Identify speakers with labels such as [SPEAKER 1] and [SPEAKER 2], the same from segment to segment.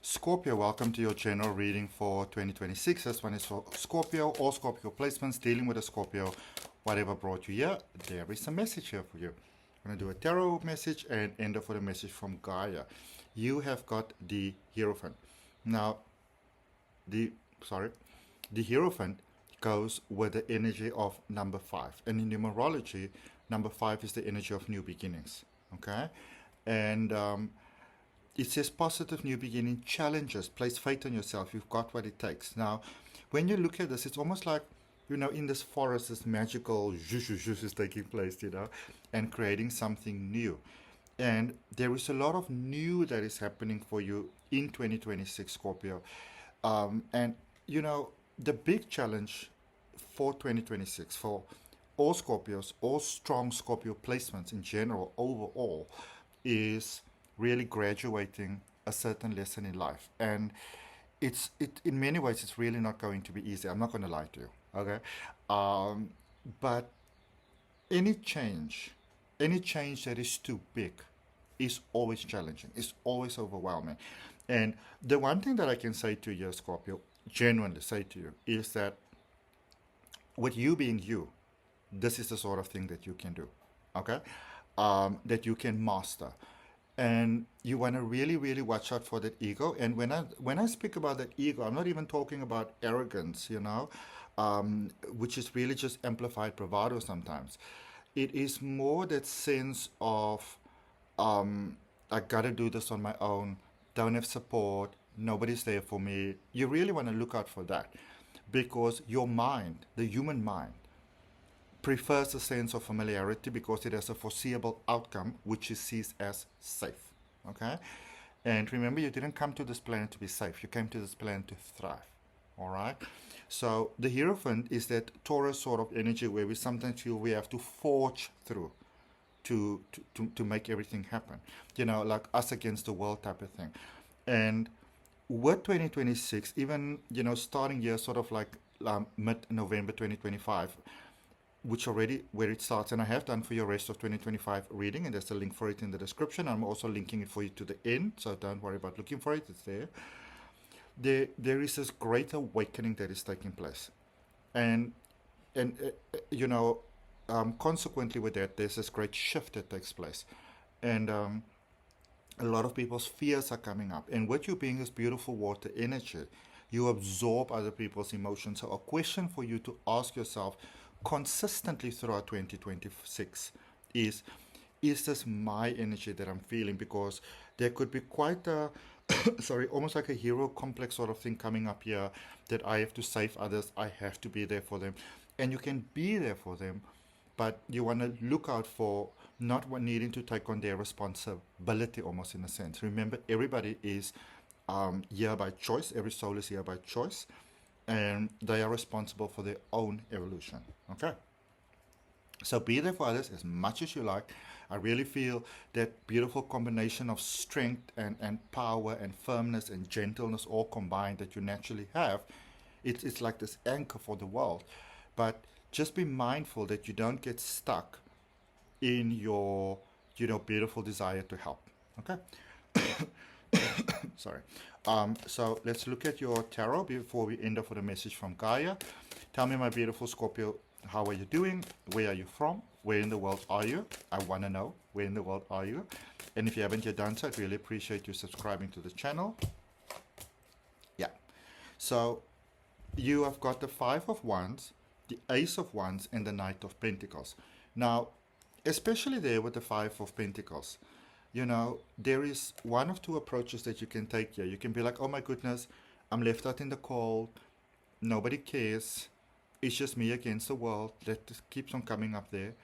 [SPEAKER 1] Scorpio, welcome to your general reading for 2026. This one is for Scorpio, all Scorpio placements, dealing with a Scorpio, whatever brought you here. There is a message here for you. I'm going to do a tarot message and end up with a message from Gaia. You have got the Hierophant. Now, the Hierophant goes with the energy of number 5. And in numerology, number 5 is the energy of new beginnings. Okay? And it says positive new beginning, challenges, place faith on yourself. You've got what it takes. Now, when you look at this, it's almost like, in this forest, this magical zhush is taking place, and creating something new. And there is a lot of new that is happening for you in 2026, Scorpio. And, the big challenge for 2026 for all Scorpios, all strong Scorpio placements in general, overall, is really graduating a certain lesson in life. And it in many ways it's really not going to be easy. I'm not going to lie to you. Okay. But any change, any change that is too big is always challenging. It's always overwhelming. And the one thing that I can say to you, Scorpio, genuinely say to you, is that with you being you, this is the sort of thing that you can do. Okay. That you can master. And you want to really, really watch out for that ego. And when I speak about that ego, I'm not even talking about arrogance, which is really just amplified bravado sometimes. It is more that sense of, I got to do this on my own, don't have support, nobody's there for me. You really want to look out for that, because your mind, the human mind, prefers a sense of familiarity because it has a foreseeable outcome which it sees as safe. Okay? And remember, you didn't come to this planet to be safe. You came to this planet to thrive. All right? So the Hierophant is that Taurus sort of energy where we sometimes feel we have to forge through to make everything happen. Like us against the world type of thing. And with 2026, even, starting here sort of like mid-November 2025, which already where it starts, and I have done for your rest of 2025 reading, and there's a link for it in the description. I'm also linking it for you to the end, so don't worry about looking for it. It's there. There is this great awakening that is taking place, and consequently with that, there's this great shift that takes place, and a lot of people's fears are coming up. And with you being this beautiful water energy, you absorb other people's emotions. So a question for you to ask yourself consistently throughout 2026 is this my energy that I'm feeling? Because there could be quite a almost like a hero complex sort of thing coming up here, that I have to save others, I have to be there for them. And you can be there for them, but you want to look out for not needing to take on their responsibility, almost, in a sense. Remember, everybody is here by choice. Every soul is here by choice, and they are responsible for their own evolution. Okay? So be there for others as much as you like. I really feel that beautiful combination of strength and power and firmness and gentleness all combined that you naturally have. It's like this anchor for the world. But just be mindful that you don't get stuck in your, beautiful desire to help. Okay? Sorry. So let's look at your tarot before we end up with a message from Gaia. Tell me, my beautiful Scorpio, how are you doing? Where are you from? Where in the world are you? I want to know, where in the world are you? And if you haven't yet done so, I'd really appreciate you subscribing to the channel. Yeah. So you have got the Five of Wands, the Ace of Wands, and the Knight of Pentacles. Now, especially there with the Five of Pentacles, there is one of two approaches that you can take here. You can be like, oh my goodness, I'm left out in the cold. Nobody cares. It's just me against the world. That just keeps on coming up there.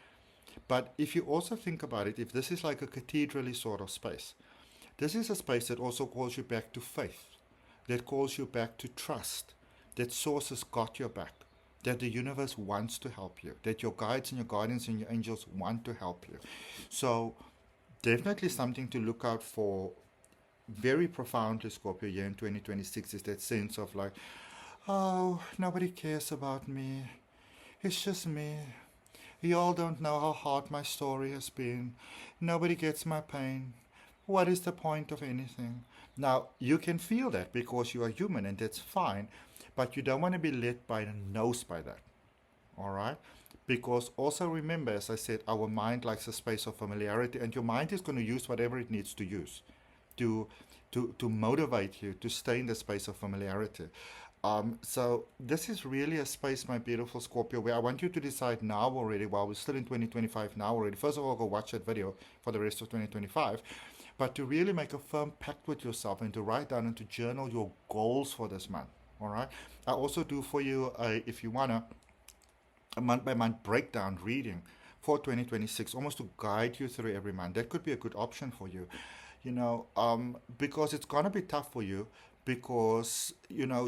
[SPEAKER 1] But if you also think about it, if this is like a cathedral-y sort of space, this is a space that also calls you back to faith, that calls you back to trust, that source has got your back, that the universe wants to help you, that your guides and your guardians and your angels want to help you. So definitely something to look out for very profoundly, Scorpio, here in 2026, is that sense of like, oh, nobody cares about me. It's just me. You all don't know how hard my story has been. Nobody gets my pain. what is the point of anything? Now, you can feel that because you are human and that's fine, but you don't want to be led by the nose by that. All right? Because also remember, as I said, our mind likes a space of familiarity, and your mind is going to use whatever it needs to use to to motivate you to stay in the space of familiarity. So this is really a space, my beautiful Scorpio, where I want you to decide now already, while we're still in 2025 now already. First of all, go watch that video for the rest of 2025, but to really make a firm pact with yourself and to write down and to journal your goals for this month. All right. I also do for you, if you wanna, a month by month breakdown reading for 2026, almost to guide you through every month. That could be a good option for you, because it's gonna be tough for you because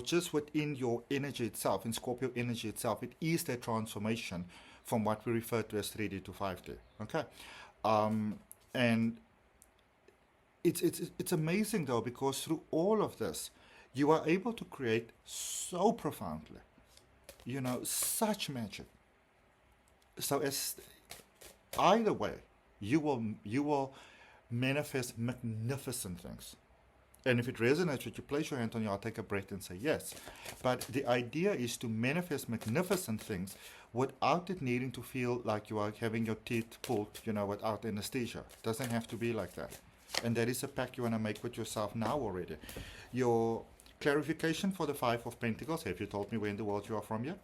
[SPEAKER 1] just within your energy itself, in Scorpio energy itself, it is that transformation from what we refer to as 3D to 5D. Okay, and it's amazing though, because through all of this, you are able to create so profoundly, such magic. So as either way, you will manifest magnificent things. And if it resonates with you, place your hand on your heart, take a breath and say yes. But the idea is to manifest magnificent things without it needing to feel like you are having your teeth pulled, without anesthesia. It doesn't have to be like that. And that is a pact you want to make with yourself now already. Your clarification for the Five of Pentacles. Have you told me where in the world you are from yet?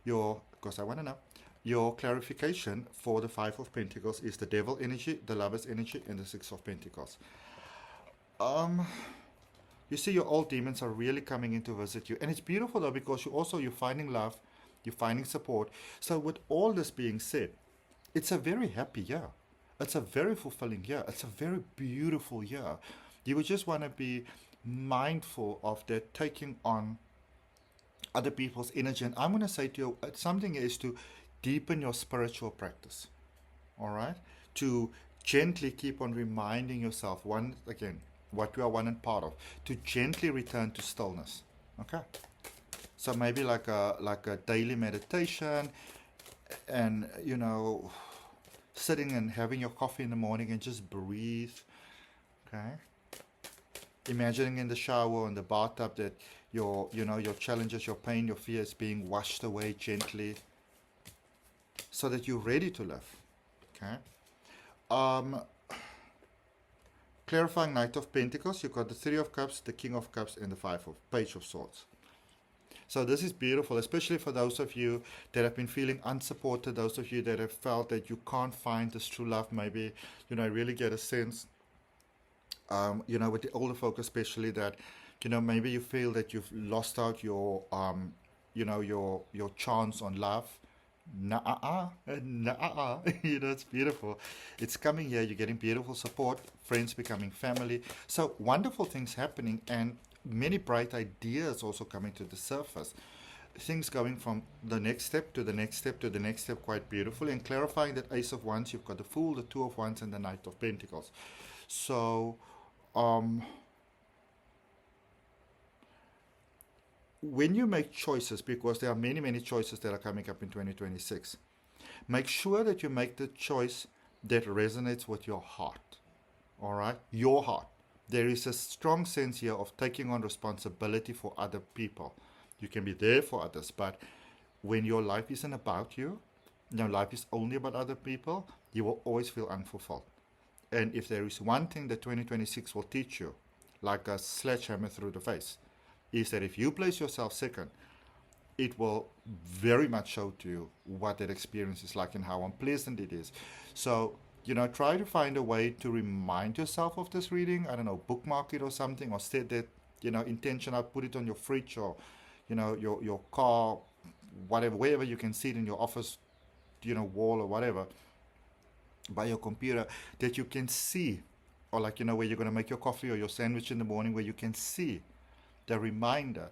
[SPEAKER 1] Because I want to know. Your clarification for the Five of Pentacles is the Devil energy, the Lover's energy, and the Six of Pentacles. You see, your old demons are really coming in to visit you, and it's beautiful though, because you're finding love, you're finding support. So with all this being said, it's a very happy year. It's a very fulfilling year. It's a very beautiful year. You would just want to be mindful of that, taking on other people's energy. And I'm going to say to you, something is to deepen your spiritual practice. All right? To gently keep on reminding yourself, once again, what you are one and part of. To gently return to stillness. Okay? So maybe like a daily meditation, and sitting and having your coffee in the morning and just breathe. Okay? Imagining in the shower or in the bathtub that your challenges, your pain, your fear is being washed away gently, so that you're ready to live. Okay? Clarifying Knight of Pentacles, you've got the Three of Cups, the King of Cups, and the Page of Swords. So this is beautiful, especially for those of you that have been feeling unsupported, those of you that have felt that you can't find this true love. Maybe, I really get a sense, with the older folk especially, that, maybe you feel that you've lost out your, your chance on love. Nah, it's beautiful. It's coming here. You're getting beautiful support, friends becoming family. So wonderful things happening, and many bright ideas also coming to the surface. Things going from the next step to the next step to the next step quite beautifully, and clarifying that Ace of Wands, you've got the Fool, the Two of Wands, and the Knight of Pentacles. So, when you make choices, because there are many, many choices that are coming up in 2026, make sure that you make the choice that resonates with your heart. All right? Your heart. There is a strong sense here of taking on responsibility for other people. You can be there for others, but when your life isn't about you, your life is only about other people, you will always feel unfulfilled. And if there is one thing that 2026 will teach you, like a sledgehammer through the face, is that if you place yourself second, it will very much show to you what that experience is like and how unpleasant it is. So, try to find a way to remind yourself of this reading. I don't know, bookmark it or something, or set that, intention out, put it on your fridge or, your car, whatever, wherever you can see it in your office, wall or whatever, by your computer, that you can see, or like, where you're going to make your coffee or your sandwich in the morning, where you can see the reminder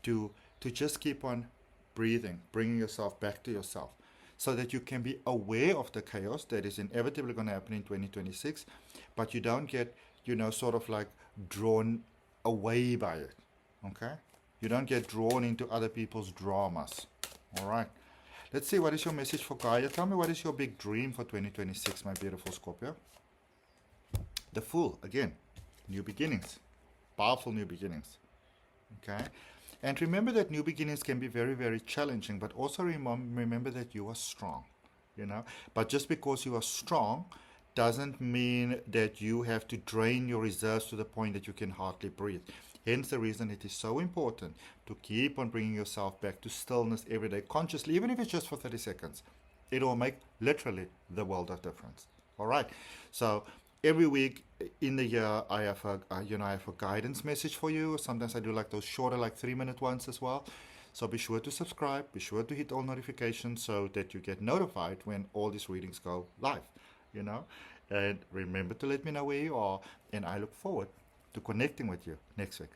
[SPEAKER 1] to just keep on breathing, bringing yourself back to yourself, so that you can be aware of the chaos that is inevitably going to happen in 2026, but you don't get, sort of like drawn away by it, okay? You don't get drawn into other people's dramas, all right? Let's see, what is your message for Gaia? Tell me, what is your big dream for 2026, my beautiful Scorpio? The Fool, again, new beginnings, powerful new beginnings. Okay? And remember that new beginnings can be very, very challenging, but also remember that you are strong, you know. But just because you are strong doesn't mean that you have to drain your reserves to the point that you can hardly breathe. Hence the reason it is so important to keep on bringing yourself back to stillness every day, consciously, even if it's just for 30 seconds. It will make literally the world of difference. All right. So every week in the year, I have a guidance message for you. Sometimes I do like those shorter, like 3-minute ones as well. So be sure to subscribe. Be sure to hit all notifications so that you get notified when all these readings go live. You know, and remember to let me know where you are, and I look forward to connecting with you next week.